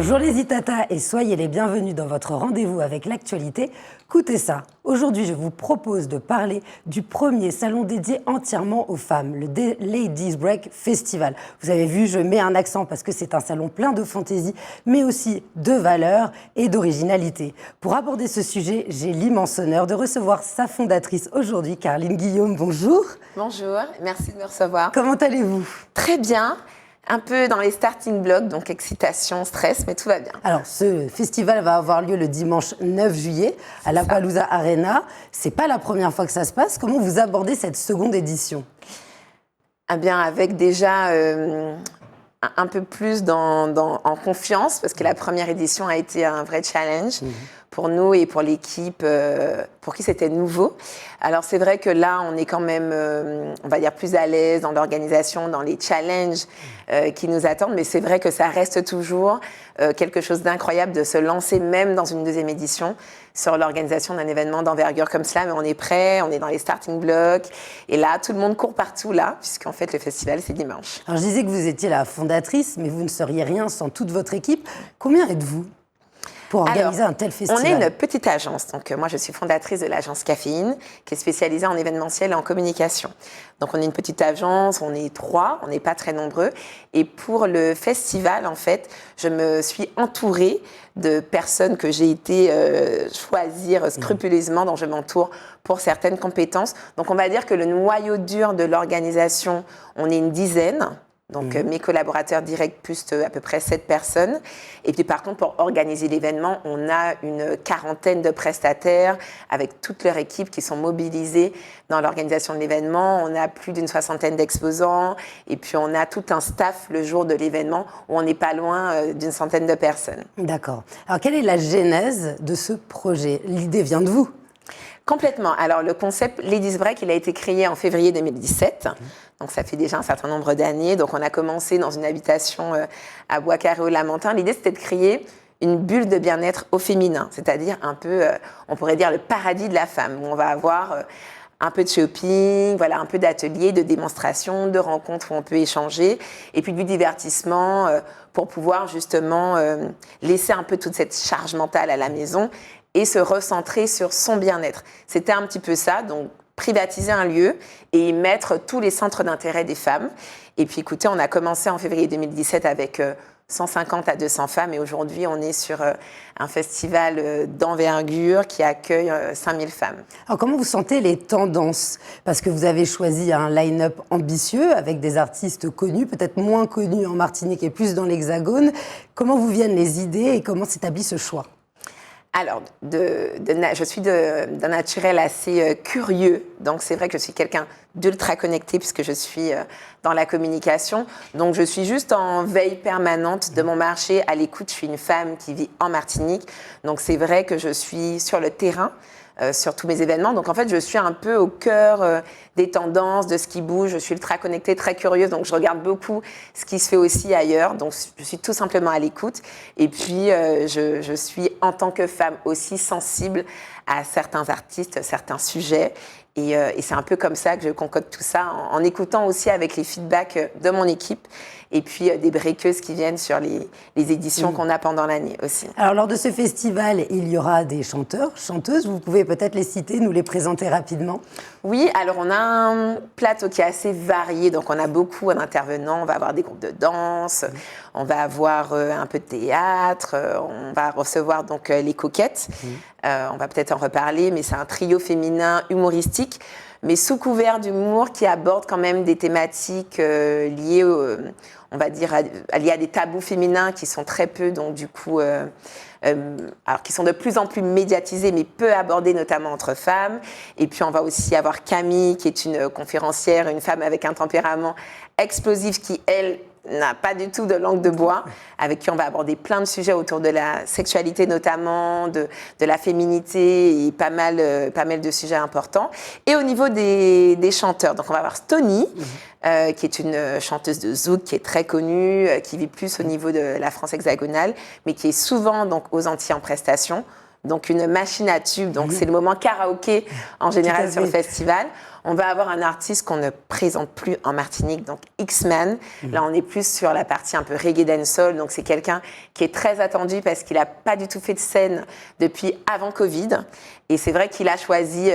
Bonjour les Itata et soyez les bienvenus dans votre rendez-vous avec l'actualité. Écoutez ça, aujourd'hui je vous propose de parler du premier salon dédié entièrement aux femmes, le Ladies Break Festival. Vous avez vu, je mets un accent parce que c'est un salon plein de fantaisie, mais aussi de valeurs et d'originalité. Pour aborder ce sujet, j'ai l'immense honneur de recevoir sa fondatrice aujourd'hui, Caroline Guillaume. Bonjour. Bonjour, merci de me recevoir. Comment allez-vous ? Très bien. Un peu dans les starting blocks, donc excitation, stress, mais tout va bien. Alors, ce festival va avoir lieu le dimanche 9 juillet à la Palooza Arena. C'est pas la première fois que ça se passe. Comment vous abordez cette seconde édition ? Eh bien, avec déjà un peu plus en confiance, parce que la première édition a été un vrai challenge pour nous et pour l'équipe, pour qui c'était nouveau. Alors, c'est vrai que là, on est quand même, on va dire, plus à l'aise dans l'organisation, dans les challenges qui nous attendent, mais c'est vrai que ça reste toujours quelque chose d'incroyable de se lancer même dans une deuxième édition sur l'organisation d'un événement d'envergure comme cela, mais on est prêt, on est dans les starting blocks, et là, tout le monde court partout là, puisqu'en fait, le festival, c'est dimanche. Alors, je disais que vous étiez la fondatrice, mais vous ne seriez rien sans toute votre équipe. Combien êtes-vous pour organiser un tel festival? On est une petite agence, donc moi je suis fondatrice de l'agence Caféine, qui est spécialisée en événementiel et en communication. Donc on est une petite agence, on est 3, on n'est pas très nombreux. Et pour le festival, en fait, je me suis entourée de personnes que j'ai été choisir scrupuleusement, dont je m'entoure pour certaines compétences. Donc on va dire que le noyau dur de l'organisation, on est une dizaine. Donc, mes collaborateurs directs, plus à peu près 7 personnes. Et puis, par contre, pour organiser l'événement, on a une quarantaine de prestataires avec toute leur équipe qui sont mobilisés dans l'organisation de l'événement. On a plus d'une 60aine d'exposants. Et puis, on a tout un staff le jour de l'événement où on n'est pas loin d'une centaine de personnes. D'accord. Alors, quelle est la genèse de ce projet ? L'idée vient de vous ? Complètement. Alors, le concept Ladies Break, il a été créé en février 2017. Donc, ça fait déjà un certain nombre d'années. Donc, on a commencé dans une habitation à Bois-Carré-au-Lamentin. L'idée, c'était de créer une bulle de bien-être au féminin, c'est-à-dire un peu, on pourrait dire, le paradis de la femme, où on va avoir un peu de shopping, voilà, un peu d'ateliers, de démonstrations, de rencontres où on peut échanger, et puis du divertissement pour pouvoir justement laisser un peu toute cette charge mentale à la maison et se recentrer sur son bien-être. C'était un petit peu ça, donc privatiser un lieu et y mettre tous les centres d'intérêt des femmes. Et puis écoutez, on a commencé en février 2017 avec 150 à 200 femmes et aujourd'hui on est sur un festival d'envergure qui accueille 5000 femmes. Alors comment vous sentez les tendances ? Parce que vous avez choisi un line-up ambitieux avec des artistes connus, peut-être moins connus en Martinique et plus dans l'Hexagone. Comment vous viennent les idées et comment s'établit ce choix ? Alors, je suis d'un naturel assez curieux, donc c'est vrai que je suis quelqu'un d'ultra connecté puisque je suis dans la communication. Donc, je suis juste en veille permanente de mon marché, à l'écoute. Je suis une femme qui vit en Martinique, donc c'est vrai que je suis sur le terrain, sur tous mes événements. Donc, en fait, je suis un peu au cœur des tendances, de ce qui bouge. Je suis ultra connectée, très curieuse, donc je regarde beaucoup ce qui se fait aussi ailleurs. Donc, je suis tout simplement à l'écoute. Et puis, je suis, en tant que femme, aussi sensible à certains artistes, certains sujets. Et c'est un peu comme ça que je concocte tout ça, en écoutant aussi avec les feedbacks de mon équipe et puis des breakeuses qui viennent sur les éditions qu'on a pendant l'année aussi. Alors, lors de ce festival, il y aura des chanteurs, chanteuses. Vous pouvez peut-être les citer, nous les présenter rapidement. Oui, alors on a un plateau qui est assez varié, donc on a beaucoup d'intervenants. On va avoir des groupes de danse, on va avoir un peu de théâtre, on va recevoir donc les Coquettes. On va peut-être en reparler, mais c'est un trio féminin humoristique, mais sous couvert d'humour qui aborde quand même des thématiques liées, on va dire, liées à des tabous féminins qui sont très peu, donc du coup, alors qui sont de plus en plus médiatisés, mais peu abordés, notamment entre femmes. Et puis on va aussi avoir Camille, qui est une conférencière, une femme avec un tempérament explosif qui, elle, n'a pas du tout de langue de bois, avec qui on va aborder plein de sujets autour de la sexualité notamment, de la féminité et pas mal de sujets importants. Et au niveau des chanteurs, donc on va avoir Stony, qui est une chanteuse de zouk qui est très connue, qui vit plus au niveau de la France hexagonale, mais qui est souvent donc aux Antilles en prestation. Donc une machine à tubes, donc c'est le moment karaoké en général sur le festival. On va avoir un artiste qu'on ne présente plus en Martinique, donc X-Man. Là, on est plus sur la partie un peu reggae dancehall. Donc, c'est quelqu'un qui est très attendu parce qu'il n'a pas du tout fait de scène depuis avant Covid. Et c'est vrai qu'il a choisi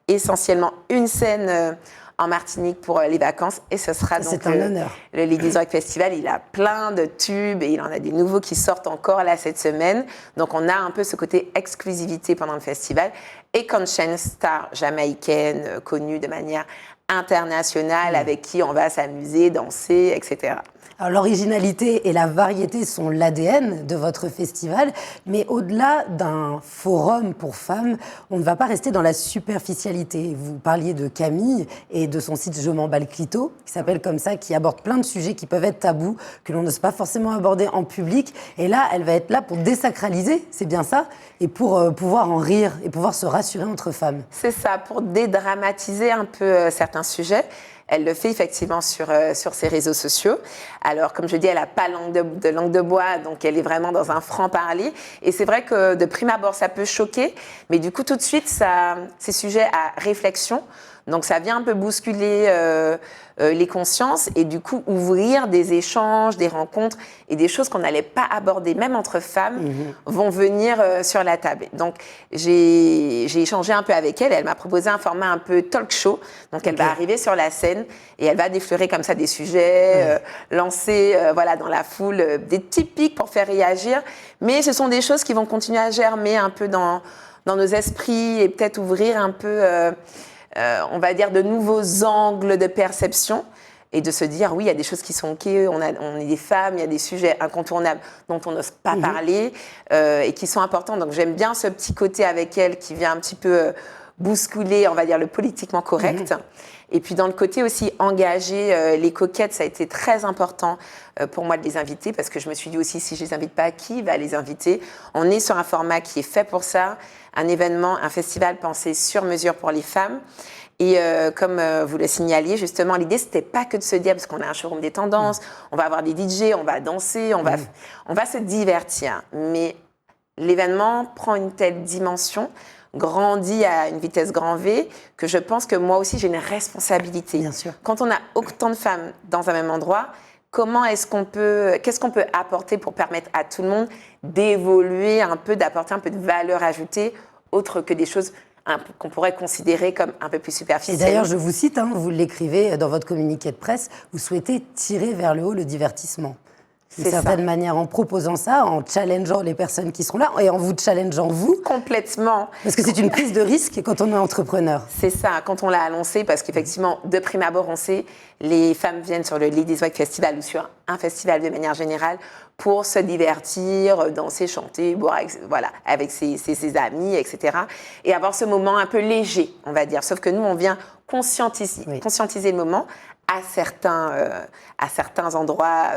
essentiellement une scène en Martinique pour les vacances. Et ce sera donc c'est un honneur. Le Ladies Rock Festival. Il a plein de tubes et il en a des nouveaux qui sortent encore là cette semaine. Donc, on a un peu ce côté exclusivité pendant le festival. Et Conscience, star jamaïcaine, connue de manière internationale, avec qui on va s'amuser, danser, etc. Alors, l'originalité et la variété sont l'ADN de votre festival, mais au-delà d'un forum pour femmes, on ne va pas rester dans la superficialité. Vous parliez de Camille et de son site Je m'en bats le clito, qui s'appelle comme ça, qui aborde plein de sujets qui peuvent être tabous, que l'on n'ose pas forcément aborder en public. Et là, elle va être là pour désacraliser, c'est bien ça, et pour pouvoir en rire et pouvoir se rassurer entre femmes. C'est ça, pour dédramatiser un peu certains sujets. Elle le fait effectivement sur ses réseaux sociaux. Alors, comme je dis, elle n'a pas de langue de bois, donc elle est vraiment dans un franc-parler. Et c'est vrai que de prime abord, ça peut choquer, mais du coup, tout de suite, c'est sujet à réflexion. Donc, ça vient un peu bousculer les consciences et du coup, ouvrir des échanges, des rencontres et des choses qu'on n'allait pas aborder, même entre femmes, vont venir sur la table. Donc, j'ai échangé un peu avec elle. Elle m'a proposé un format un peu talk show. Donc, elle va arriver sur la scène et elle va défleurer comme ça des sujets, lancer voilà, dans la foule des petits pics pour faire réagir. Mais ce sont des choses qui vont continuer à germer un peu dans nos esprits et peut-être ouvrir un peu... on va dire, de nouveaux angles de perception et de se dire, oui, il y a des choses qui sont OK, on est des femmes, il y a des sujets incontournables dont on n'ose pas parler et qui sont importants. Donc, j'aime bien ce petit côté avec elle qui vient un petit peu bousculer, on va dire, le politiquement correct. Et puis, dans le côté aussi engagé, les coquettes, ça a été très important pour moi de les inviter parce que je me suis dit aussi, si je les invite pas, qui va les inviter? On est sur un format qui est fait pour ça, un événement, un festival pensé sur mesure pour les femmes. Et comme vous le signaliez, justement, l'idée, c'était pas que de se dire, parce qu'on a un showroom des tendances, on va avoir des DJ, on va danser, on va se divertir. Mais l'événement prend une telle dimension, grandit à une vitesse grand V, que je pense que moi aussi, j'ai une responsabilité. Bien sûr. Quand on a autant de femmes dans un même endroit, qu'est-ce qu'on peut apporter pour permettre à tout le monde d'évoluer un peu, d'apporter un peu de valeur ajoutée, autre que des choses qu'on pourrait considérer comme un peu plus superficielles. Et d'ailleurs, je vous cite, vous l'écrivez dans votre communiqué de presse, vous souhaitez tirer vers le haut le divertissement. D'une certaine manière, en proposant ça, en challengeant les personnes qui seront là et en vous challengeant vous. Complètement. Parce que c'est une prise de risque quand on est entrepreneur. C'est ça, quand on l'a annoncé, parce qu'effectivement, de prime abord, on sait, les femmes viennent sur le Ladies Rock Festival ou sur un festival de manière générale pour se divertir, danser, chanter, boire, voilà, avec ses amis, etc. Et avoir ce moment un peu léger, on va dire. Sauf que nous, on vient conscientiser le moment à certains endroits,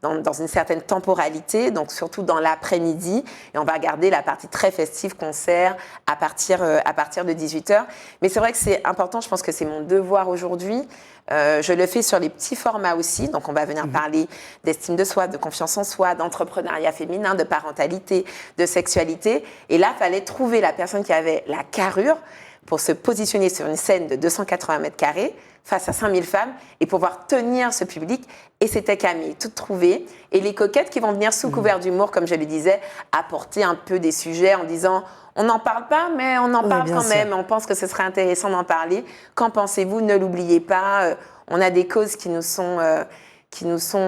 dans une certaine temporalité, donc surtout dans l'après-midi. Et on va garder la partie très festive, concert, à partir de 18h. Mais c'est vrai que c'est important, je pense que c'est mon devoir aujourd'hui. Je le fais sur les petits formats aussi, donc on va venir parler d'estime de soi, de confiance en soi, d'entrepreneuriat féminin, de parentalité, de sexualité. Et là, il fallait trouver la personne qui avait la carrure pour se positionner sur une scène de 280 mètres carrés face à 5000 femmes et pouvoir tenir ce public. Et c'était Camille, toute trouvée. Et les coquettes qui vont venir sous couvert d'humour, comme je le disais, apporter un peu des sujets en disant on n'en parle pas, mais on en parle quand même. On pense que ce serait intéressant d'en parler. Qu'en pensez-vous? Ne l'oubliez pas. On a des causes qui nous sont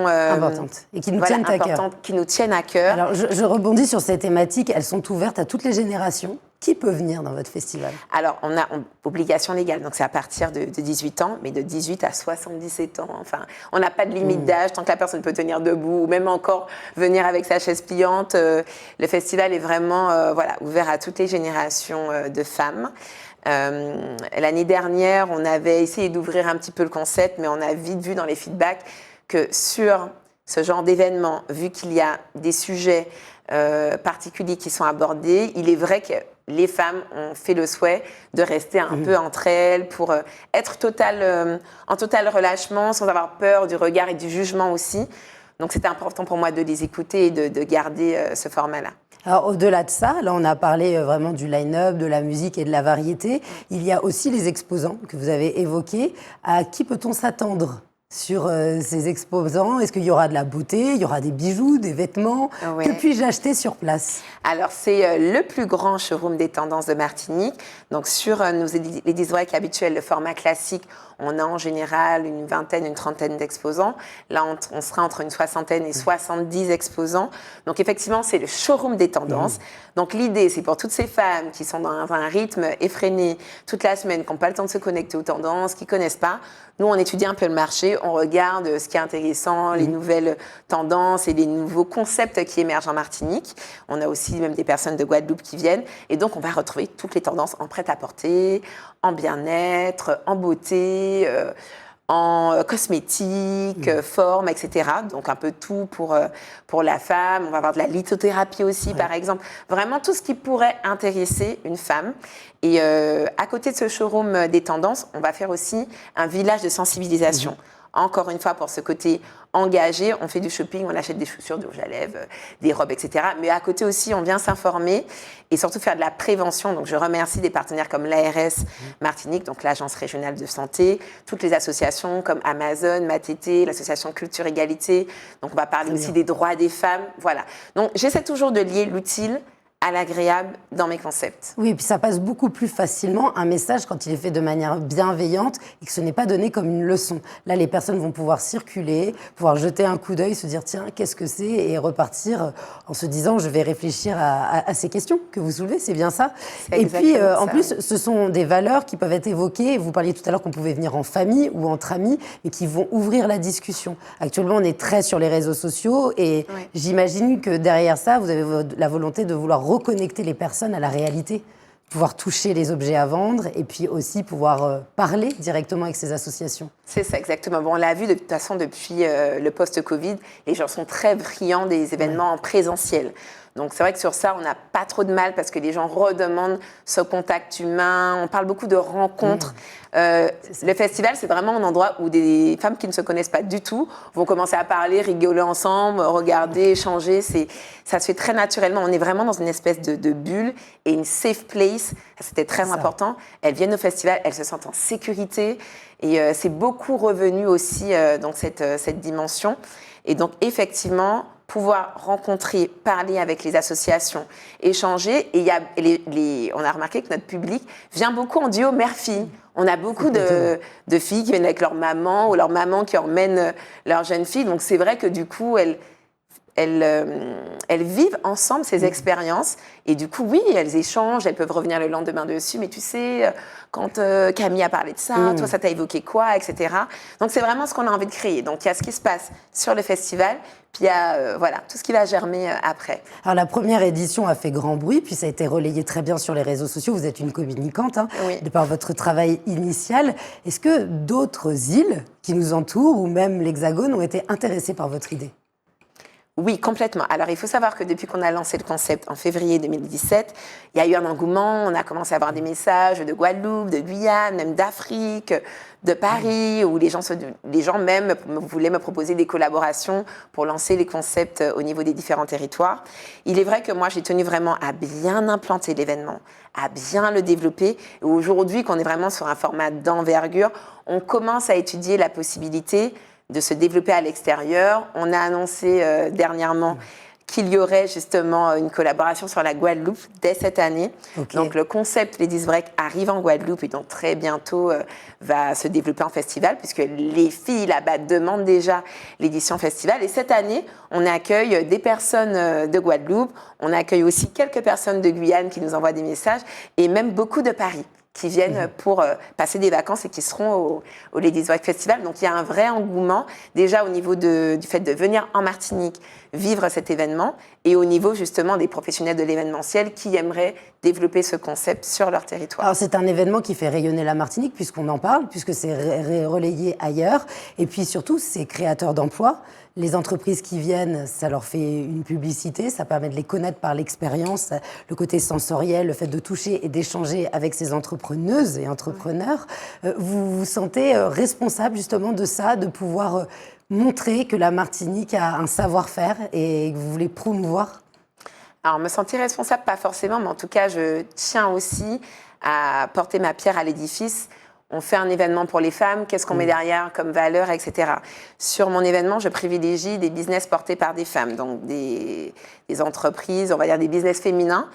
importantes et qui nous tiennent à cœur. Qui nous tiennent à cœur. Alors, je rebondis sur ces thématiques. Elles sont ouvertes à toutes les générations. Qui peut venir dans votre festival? Alors, on a obligation légale, donc c'est à partir de 18 ans, mais de 18 à 77 ans. Enfin, on n'a pas de limite d'âge, tant que la personne peut tenir debout ou même encore venir avec sa chaise pliante. Le festival est vraiment ouvert à toutes les générations de femmes. L'année dernière, on avait essayé d'ouvrir un petit peu le concept, mais on a vite vu dans les feedbacks que sur ce genre d'événement, vu qu'il y a des sujets particuliers qui sont abordés, il est vrai que les femmes ont fait le souhait de rester un peu entre elles pour être en total relâchement, sans avoir peur du regard et du jugement aussi. Donc, c'était important pour moi de les écouter et de garder ce format-là. Alors, au-delà de ça, là, on a parlé vraiment du line-up, de la musique et de la variété. Il y a aussi les exposants que vous avez évoqués. À qui peut-on s'attendre sur ces exposants? Est-ce qu'il y aura de la beauté, il y aura des bijoux, des vêtements? Ouais. Que puis-je acheter sur place? Alors, c'est le plus grand showroom des tendances de Martinique. Donc, sur nos Ladies Break habituels, le format classique, on a en général une vingtaine, une trentaine d'exposants. Là, on sera entre une soixantaine et 70 exposants. Donc, effectivement, c'est le showroom des tendances. Donc, l'idée, c'est pour toutes ces femmes qui sont dans un rythme effréné toute la semaine, qui n'ont pas le temps de se connecter aux tendances, qui ne connaissent pas. Nous, on étudie un peu le marché, on regarde ce qui est intéressant, les nouvelles tendances et les nouveaux concepts qui émergent en Martinique. On a aussi même des personnes de Guadeloupe qui viennent. Et donc, on va retrouver toutes les tendances en prêt-à-porter, en bien-être, en beauté, en cosmétique, forme, etc. Donc, un peu tout pour la femme. On va avoir de la lithothérapie aussi, par exemple. Vraiment, tout ce qui pourrait intéresser une femme. Et à côté de ce showroom des tendances, on va faire aussi un village de sensibilisation. Encore une fois, pour ce côté engagé, on fait du shopping, on achète des chaussures, du rouge à lèvres, des robes, etc. Mais à côté aussi, on vient s'informer et surtout faire de la prévention. Donc, je remercie des partenaires comme l'ARS Martinique, donc l'Agence régionale de santé, toutes les associations comme Amazon, Matete, l'association Culture Égalité. Donc, on va parler aussi des droits des femmes. Voilà. Donc, j'essaie toujours de lier l'utile à l'agréable dans mes concepts. Oui, et puis ça passe beaucoup plus facilement un message quand il est fait de manière bienveillante et que ce n'est pas donné comme une leçon. Là, les personnes vont pouvoir circuler, pouvoir jeter un coup d'œil, se dire tiens, qu'est-ce que c'est, et repartir en se disant je vais réfléchir à ces questions que vous soulevez, c'est bien ça. Et puis en plus, ce sont des valeurs qui peuvent être évoquées. Vous parliez tout à l'heure qu'on pouvait venir en famille ou entre amis, mais qui vont ouvrir la discussion. Actuellement, on est très sur les réseaux sociaux et j'imagine que derrière ça, vous avez la volonté de vouloir reconnecter les personnes à la réalité, pouvoir toucher les objets à vendre et puis aussi pouvoir parler directement avec ces associations. C'est ça, exactement. Bon, on l'a vu de toute façon depuis le post-Covid, les gens sont très friands des événements en présentiel. Donc, c'est vrai que sur ça, on n'a pas trop de mal parce que les gens redemandent ce contact humain. On parle beaucoup de rencontres. Le festival, c'est vraiment un endroit où des femmes qui ne se connaissent pas du tout vont commencer à parler, rigoler ensemble, regarder, échanger. Ça se fait très naturellement. On est vraiment dans une espèce de bulle et une safe place. C'était très important. Elles viennent au festival, elles se sentent en sécurité. Et c'est beaucoup revenu aussi dans cette dimension. Et donc, effectivement, pouvoir rencontrer, parler avec les associations, échanger. Et on a remarqué que notre public vient beaucoup en duo mère-fille. On a beaucoup de filles qui viennent avec leur maman ou leur maman qui emmène leur jeune fille. Donc, c'est vrai que du coup, elles vivent ensemble ces expériences. Et du coup, oui, elles échangent, elles peuvent revenir le lendemain dessus. Mais tu sais, quand Camille a parlé de ça, toi, ça t'a évoqué quoi, etc. Donc, c'est vraiment ce qu'on a envie de créer. Donc, il y a ce qui se passe sur le festival, puis il y a tout ce qui va germer après. Alors, la première édition a fait grand bruit, puis ça a été relayé très bien sur les réseaux sociaux. Vous êtes une communicante, de par votre travail initial. Est-ce que d'autres îles qui nous entourent, ou même l'Hexagone, ont été intéressées par votre idée ? Oui, complètement. Alors, il faut savoir que depuis qu'on a lancé le concept en février 2017, il y a eu un engouement. On a commencé à avoir des messages de Guadeloupe, de Guyane, même d'Afrique, de Paris, où les gens même voulaient me proposer des collaborations pour lancer les concepts au niveau des différents territoires. Il est vrai que moi, j'ai tenu vraiment à bien implanter l'événement, à bien le développer. Et aujourd'hui, qu'on est vraiment sur un format d'envergure, on commence à étudier la possibilité de se développer à l'extérieur. On a annoncé dernièrement qu'il y aurait justement une collaboration sur la Guadeloupe dès cette année. Okay. Donc le concept Ladies Break arrive en Guadeloupe et donc très bientôt va se développer en festival puisque les filles là-bas demandent déjà l'édition festival. Et cette année, on accueille des personnes de Guadeloupe, on accueille aussi quelques personnes de Guyane qui nous envoient des messages et même beaucoup de Paris qui viennent pour passer des vacances et qui seront au Ladies Break Festival. Donc, il y a un vrai engouement, déjà au niveau du fait de venir en Martinique, vivre cet événement, et au niveau justement des professionnels de l'événementiel qui aimeraient développer ce concept sur leur territoire. Alors, c'est un événement qui fait rayonner la Martinique, puisqu'on en parle, puisque c'est relayé ailleurs, et puis surtout, c'est créateur d'emplois. Les entreprises qui viennent, ça leur fait une publicité, ça permet de les connaître par l'expérience, le côté sensoriel, le fait de toucher et d'échanger avec ces entrepreneuses et entrepreneurs. Vous vous sentez responsable justement de ça, de pouvoir montrer que la Martinique a un savoir-faire et que vous voulez promouvoir ? Alors, me sentir responsable, pas forcément, mais en tout cas, je tiens aussi à porter ma pierre à l'édifice. On fait un événement pour les femmes, qu'est-ce qu'on met derrière comme valeur, etc. Sur mon événement, je privilégie des business portés par des femmes, donc des entreprises, on va dire des business féminins.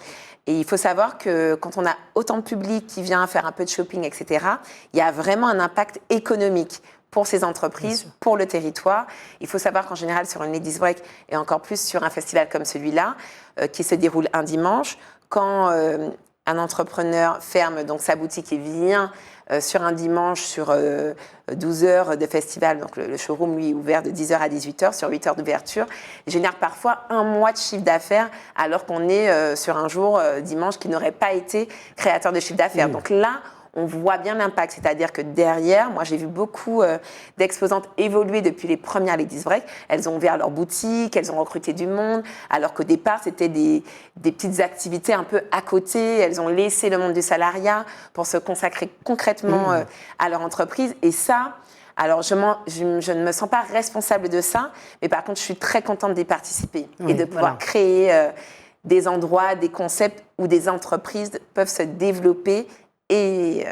Et il faut savoir que quand on a autant de public qui vient faire un peu de shopping, etc., il y a vraiment un impact économique pour ces entreprises, pour le territoire. Il faut savoir qu'en général, sur une Ladies Break, et encore plus sur un festival comme celui-là, qui se déroule un dimanche, quand un entrepreneur ferme donc sa boutique et vient sur un dimanche sur 12 heures de festival, donc le showroom lui est ouvert de 10h à 18h sur 8 heures d'ouverture, génère parfois un mois de chiffre d'affaires alors qu'on est sur un jour dimanche qui n'aurait pas été créateur de chiffre d'affaires. Donc là, on voit bien l'impact, c'est-à-dire que derrière, moi j'ai vu beaucoup d'exposantes évoluer depuis les premières Ladies Break. Elles ont ouvert leur boutique, elles ont recruté du monde, alors qu'au départ c'était des petites activités un peu à côté. Elles ont laissé le monde du salariat pour se consacrer concrètement à leur entreprise. Et ça, alors je ne me sens pas responsable de ça, mais par contre je suis très contente d'y participer et de pouvoir créer des endroits, des concepts où des entreprises peuvent se développer et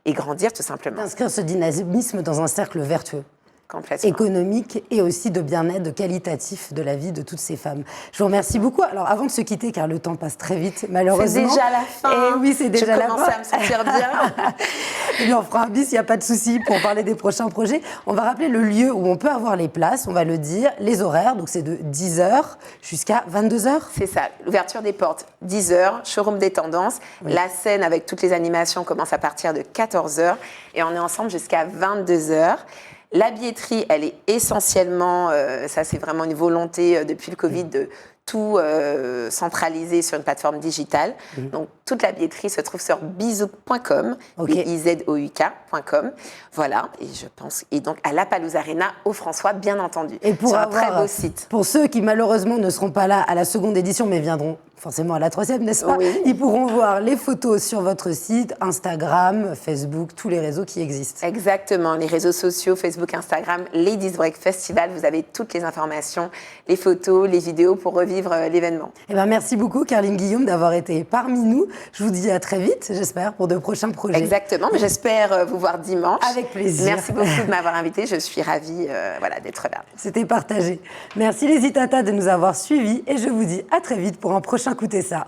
grandir tout simplement. Inscrire ce dynamisme dans un cercle vertueux. Complètement. Économique et aussi de bien-être qualitatif de la vie de toutes ces femmes. Je vous remercie beaucoup. Alors, avant de se quitter, car le temps passe très vite, malheureusement. C'est déjà la fin. Et oui, c'est déjà la fin. Je commence à me sentir bien. Et bien, on fera un bis, il n'y a pas de souci, pour parler des prochains projets. On va rappeler le lieu où on peut avoir les places, on va le dire, les horaires, donc c'est de 10h jusqu'à 22h. C'est ça, l'ouverture des portes, 10h, showroom des tendances. Oui. La scène avec toutes les animations commence à partir de 14h et on est ensemble jusqu'à 22h. La billetterie, elle est essentiellement, ça c'est vraiment une volonté depuis le Covid de tout centraliser sur une plateforme digitale. Donc toute la billetterie se trouve sur bizouk.com, bizouk.com. Voilà, et je pense, et donc à la Palouse Arena au François, bien entendu. Et pour sur avoir, un très beau site. Pour ceux qui malheureusement ne seront pas là à la seconde édition, mais viendront forcément à la troisième, n'est-ce pas? Oui. Ils pourront voir les photos sur votre site, Instagram, Facebook, tous les réseaux qui existent. Exactement, les réseaux sociaux, Facebook, Instagram, Ladies Break Festival, vous avez toutes les informations, les photos, les vidéos pour revivre l'événement. Eh ben, merci beaucoup, Carline Guillaume, d'avoir été parmi nous. Je vous dis à très vite, j'espère, pour de prochains projets. Exactement, mais j'espère vous voir dimanche. Avec plaisir. Merci beaucoup de m'avoir invitée, je suis ravie d'être là. C'était partagé. Merci les Itata de nous avoir suivis et je vous dis à très vite pour un prochain Écoutez ça.